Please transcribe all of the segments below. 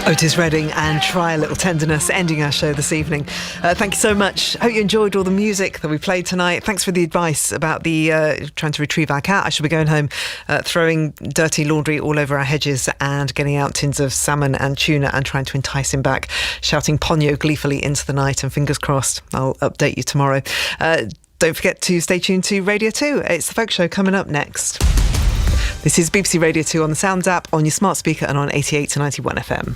Otis Redding and Try a Little Tenderness ending our show this evening. Thank you so much. Hope you enjoyed all the music that we played tonight. Thanks for the advice about the trying to retrieve our cat. I shall be going home throwing dirty laundry all over our hedges and getting out tins of salmon and tuna and trying to entice him back, shouting Ponyo gleefully into the night, and fingers crossed I'll update you tomorrow. Don't forget to stay tuned to Radio 2. It's the Folk Show coming up next. This is BBC Radio 2 on the Sounds app, on your smart speaker and on 88 to 91 FM.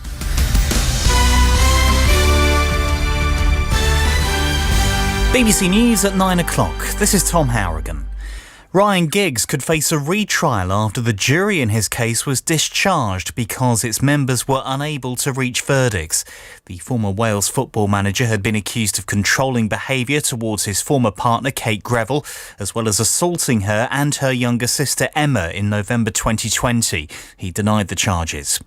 BBC News at 9 o'clock. This is Tom Harrigan. Ryan Giggs could face a retrial after the jury in his case was discharged because its members were unable to reach verdicts. The former Wales football manager had been accused of controlling behaviour towards his former partner Kate Greville, as well as assaulting her and her younger sister Emma in November 2020. He denied the charges.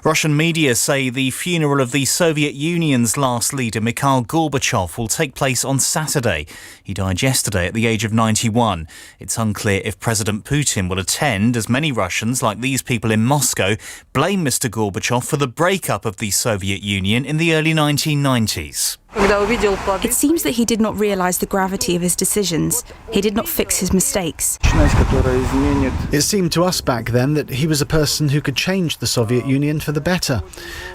Russian media say the funeral of the Soviet Union's last leader Mikhail Gorbachev will take place on Saturday. He died yesterday at the age of 91. It's unclear if President Putin will attend, as many Russians, like these people in Moscow, blame Mr. Gorbachev for the breakup of the Soviet Union in the early 1990s. It seems that he did not realise the gravity of his decisions. He did not fix his mistakes. It seemed to us back then that he was a person who could change the Soviet Union for the better.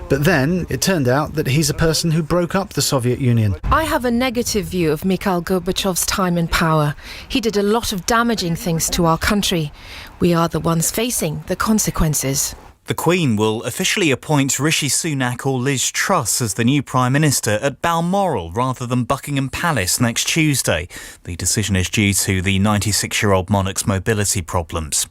But then it turned out that he's a person who broke up the Soviet Union. I have a negative view of Mikhail Gorbachev's time in power. He did a lot of damaging things to our country. We are the ones facing the consequences. The Queen will officially appoint Rishi Sunak or Liz Truss as the new Prime Minister at Balmoral rather than Buckingham Palace next Tuesday. The decision is due to the 96-year-old monarch's mobility problems.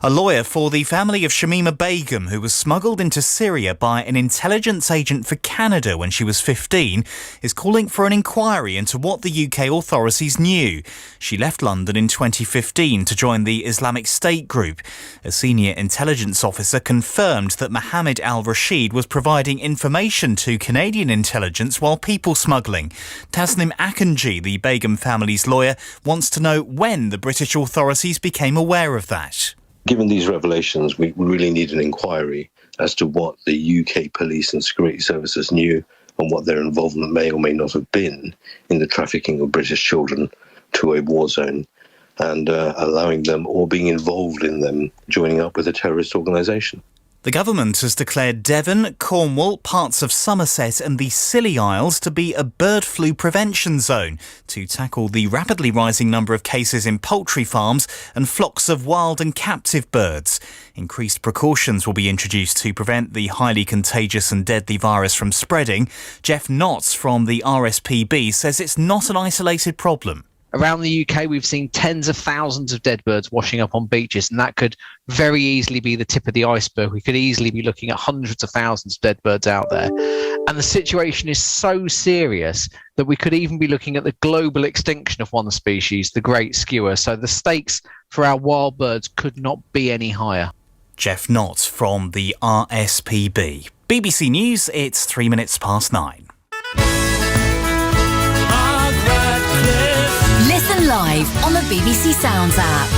A lawyer for the family of Shamima Begum, who was smuggled into Syria by an intelligence agent for Canada when she was 15, is calling for an inquiry into what the UK authorities knew. She left London in 2015 to join the Islamic State group. A senior intelligence officer confirmed that Mohammed al-Rashid was providing information to Canadian intelligence while people smuggling. Tasnim Akanji, the Begum family's lawyer, wants to know when the British authorities became aware of that. Given these revelations, we really need an inquiry as to what the UK police and security services knew and what their involvement may or may not have been in the trafficking of British children to a war zone and allowing them or being involved in them joining up with a terrorist organisation. The government has declared Devon, Cornwall, parts of Somerset and the Scilly Isles to be a bird flu prevention zone to tackle the rapidly rising number of cases in poultry farms and flocks of wild and captive birds. Increased precautions will be introduced to prevent the highly contagious and deadly virus from spreading. Jeff Knotts from the RSPB says it's not an isolated problem. Around the UK, we've seen tens of thousands of dead birds washing up on beaches, and that could very easily be the tip of the iceberg. We could easily be looking at hundreds of thousands of dead birds out there. And the situation is so serious that we could even be looking at the global extinction of one species, the great skua. So the stakes for our wild birds could not be any higher. Jeff Knott from the RSPB. BBC News, it's 3 minutes past 9. Listen live on the BBC Sounds app.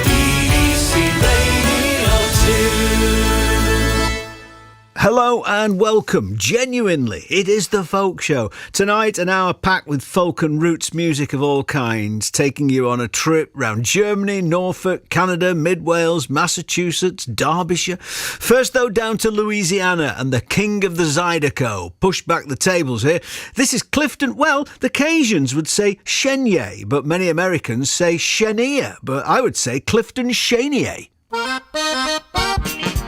BBC Radio 2. Hello and welcome. Genuinely, it is the Folk Show. Tonight, an hour packed with folk and roots music of all kinds, taking you on a trip round Germany, Norfolk, Canada, Mid-Wales, Massachusetts, Derbyshire. First, though, down to Louisiana and the king of the Zydeco. Push back the tables here. This is Clifton. Well, the Cajuns would say Chenier, but many Americans say Chenier, but I would say Clifton Chenier.